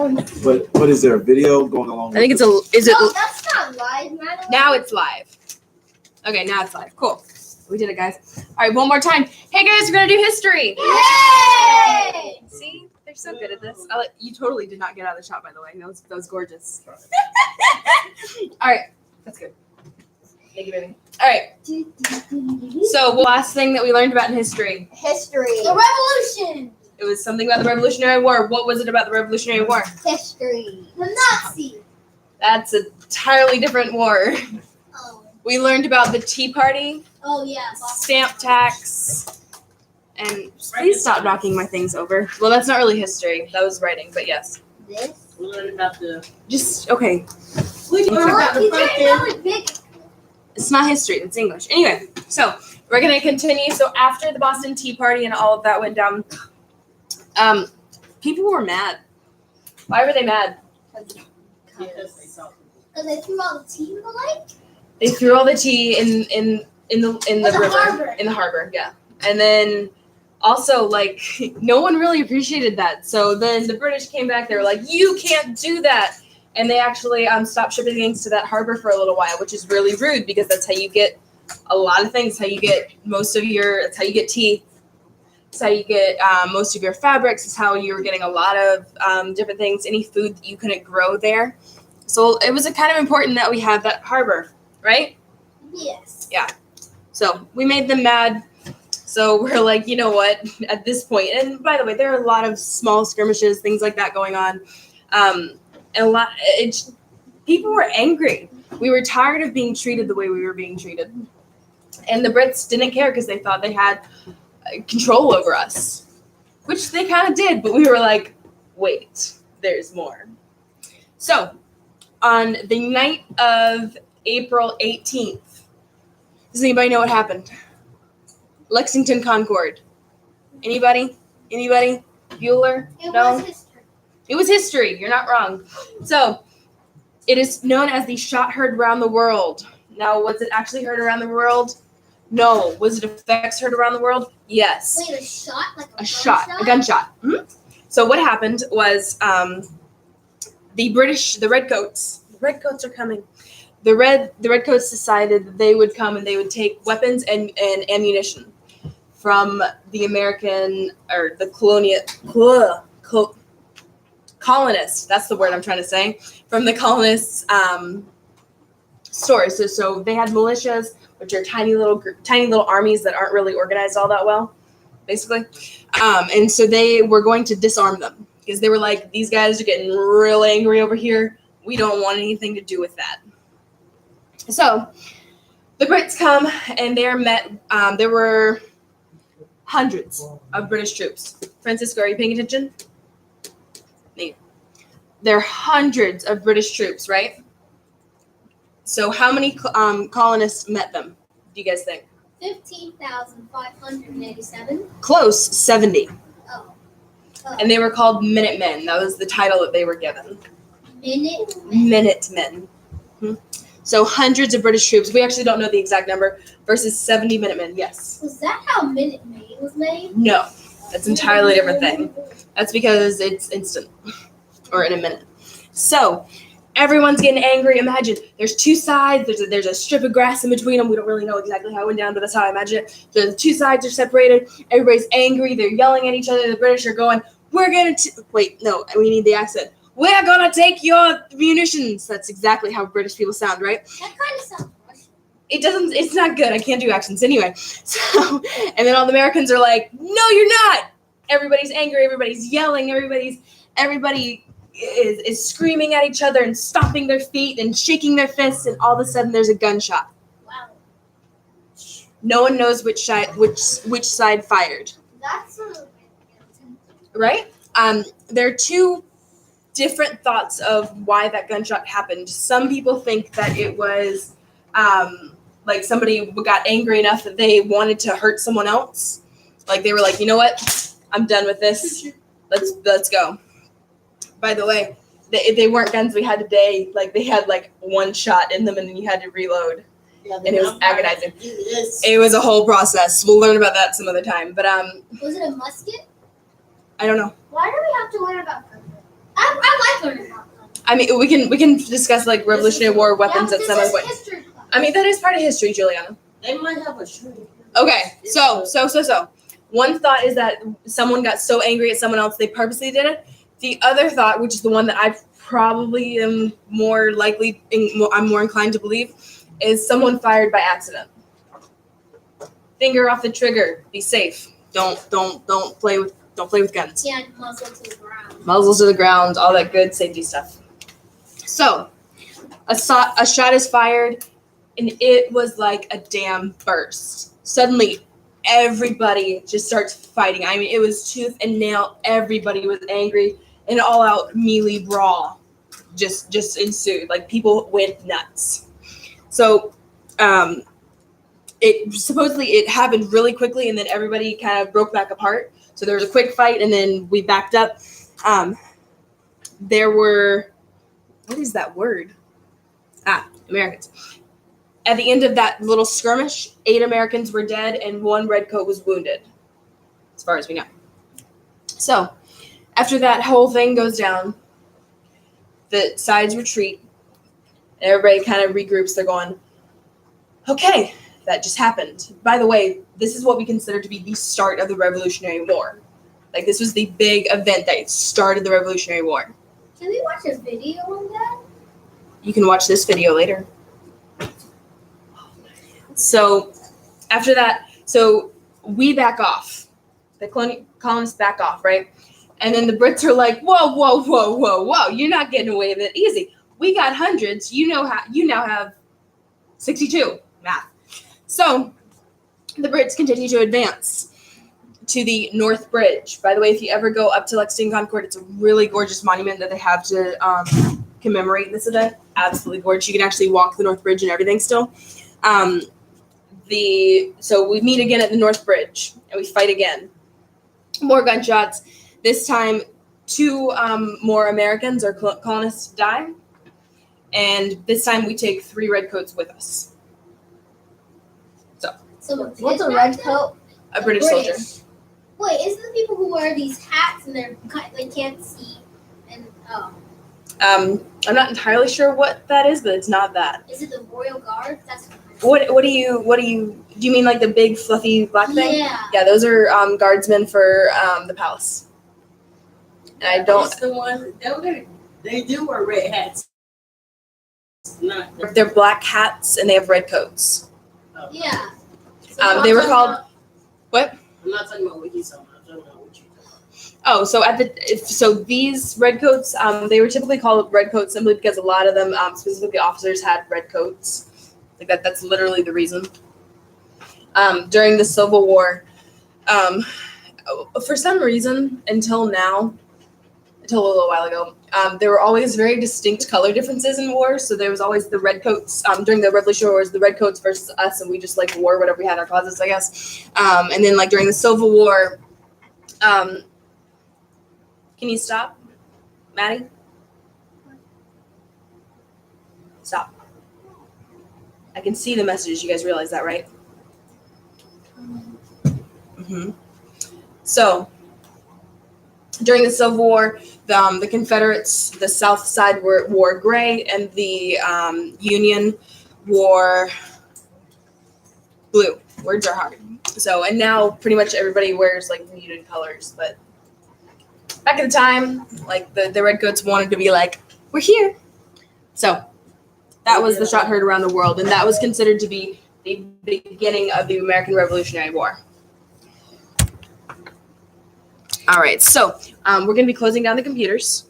Oh, no. But is there a video going along? I think it's a. Is No, it? that's not live, Madeline. Now it's live. Okay, now it's live. Cool. We did it, guys. All right, one more time. Hey, guys, we're gonna do history. Yay! See, they're so good at this. You totally did not get out of the shot, by the way. That was gorgeous. All right, that's good. Thank you, baby. All right. So, last thing that we learned about in history. History. The revolution. It was something about the Revolutionary War. What was it about the Revolutionary War? History. The Nazi. That's an entirely different war. Oh. We learned about the Tea Party, Oh yeah. stamp tax, and please stop knocking my things over. Well, that's not really history. That was writing, but yes. This. We learned about the. Just, okay. We learned about the He's pumpkin. really big. It's not history, it's English. Anyway, so we're going to continue. So after the Boston Tea Party and all of that went down, people were mad. Why were they mad? Yes, they saw. Because they threw all the tea in the lake. They threw all the tea in the river, harbor. in the harbor, yeah. And then also, like, no one really appreciated that. So then the British came back. They were like, "You can't do that," and they actually stopped shipping things to that harbor for a little while, which is really rude because that's how you get a lot of things. How you get most of your. It's how you get tea. It's how you get most of your fabrics. It's how you were getting a lot of different things. Any food that you couldn't grow there. So it was kind of important that we have that harbor, right? Yes. So we made them mad. So we're like, you know what? At this point, and by the way, there are a lot of small skirmishes, things like that going on, and people were angry. We were tired of being treated the way we were being treated, and the Brits didn't care because they thought they had control over us, which they kind of did. But we were like, wait, there's more. So on the night of April 18th. Does anybody know what happened? Lexington Concord. Anybody? Bueller? It No? was history. It was history. You're not wrong. So, it is known as the shot heard around the world. Now, was it actually heard around the world? No. Was it effects heard around the world? Yes. Wait, a shot? Like A gunshot. Mhm. So, what happened was the redcoats are coming. The redcoats decided that they would come and they would take weapons and ammunition from the American or the colonists. That's the word I'm trying to say. From the colonists' stores. So they had militias, which are tiny little armies that aren't really organized all that well, basically. And so they were going to disarm them because they were like, these guys are getting real angry over here. We don't want anything to do with that. So the Brits come and they're met. There were hundreds of British troops. Francisco, are you paying attention? Nate. There are hundreds of British troops, right? So how many colonists met them? Do you guys think? 15,587. Close, 70. Oh. And they were called Minutemen. That was the title that they were given. Minutemen. So hundreds of British troops. We actually don't know the exact number versus 70 Minutemen. Yes. Was that how Minute Maid was made? No, that's an entirely different thing. That's because it's instant or in a minute. So everyone's getting angry. Imagine there's two sides. There's a strip of grass in between them. We don't really know exactly how it went down, but that's how I imagine it. So the two sides are separated. Everybody's angry. They're yelling at each other. The British are going, "We're gonna wait. No, we need the accent. We're gonna take your munitions." That's exactly how British people sound, right? That kind of sounds Russian. It's not good. I can't do accents anyway. So, and then all the Americans are like, "No, you're not." Everybody's angry. Everybody's yelling. Everybody is screaming at each other and stomping their feet and shaking their fists. And all of a sudden, there's a gunshot. Wow. No one knows which side fired. That's Right? There are two different thoughts of why that gunshot happened. Some people think that it was like somebody got angry enough that they wanted to hurt someone else. Like they were like, you know what? I'm done with this. Let's go. By the way, they weren't guns we had today. Like they had like one shot in them and then you had to reload. And it was agonizing. It was a whole process. We'll learn about that some other time. But Was it a musket? I don't know. Why do we have to learn about guns? I I like learning about them. I mean, we can discuss like Revolutionary War weapons Yeah, at this some other is point. history class. I mean, that is part of history, Juliana. They might have a shoe. Okay, so. One thought is that someone got so angry at someone else they purposely did it. The other thought, which is the one that I probably am more likely, I'm more inclined to believe, is someone fired by accident. Finger off the trigger. Be safe. Don't play with guns. Yeah, muzzle to the ground. Muzzles to the ground, all that good safety stuff. So, a shot is fired, and it was like a damn burst. Suddenly, everybody just starts fighting. I mean, it was tooth and nail. Everybody was angry. An all-out melee brawl just ensued. Like, people went nuts. So, it happened really quickly, and then everybody kind of broke back apart. So there was a quick fight, and then we backed up. There were, what is that word? Americans. At the end of that little skirmish, 8 Americans were dead, and 1 redcoat was wounded, as far as we know. So, after that whole thing goes down, the sides retreat, and everybody kind of regroups. They're going, okay, that just happened. By the way, this is what we consider to be the start of the Revolutionary War. Like, this was the big event that started the Revolutionary War. Can we watch a video on that? You can watch this video later. So, after that, we back off. The colonists back off, right? And then the Brits are like, whoa, you're not getting away with it easy. We got hundreds. You now have 62. Math. So, the Brits continue to advance to the North Bridge. By the way, if you ever go up to Lexington Concord, it's a really gorgeous monument that they have to commemorate this event. Absolutely gorgeous. You can actually walk the North Bridge and everything still. So we meet again at the North Bridge, and we fight again. More gunshots. This time, 2 more Americans or colonists die, and this time we take 3 redcoats with us. So What's a red coat? A British soldier. Wait, isn't the people who wear these hats and they can't see? And I'm not entirely sure what that is, but it's not that. is it the Royal Guard? That's What do you mean, like the big fluffy black thing? Yeah. Yeah, those are guardsmen for the palace. And I don't. That's the one. They do wear red hats. Not. They're black hats and they have red coats. Yeah. They were called. What? I'm not talking about what he's talking about. I'm talking about what you talking about. Oh, so these redcoats, they were typically called redcoats simply because a lot of them, specifically officers, had red coats. Like that's literally the reason. During the Civil War, for some reason, until a little while ago, there were always very distinct color differences in war. So there was always the redcoats during the Revolutionary Wars, the redcoats versus us, and we just like wore whatever we had in our closets, I guess. And then like during the Civil War, can you stop, Maddie? Stop. I can see the messages. You guys realize that, right? Mm-hmm. So, during the Civil War, the Confederates, the South side wore gray, and the Union wore blue. Words are hard. So, and now pretty much everybody wears like muted colors. But back at the time, like the redcoats wanted to be like, we're here. So, that was the shot heard around the world, and that was considered to be the beginning of the American Revolutionary War. All right, so we're going to be closing down the computers.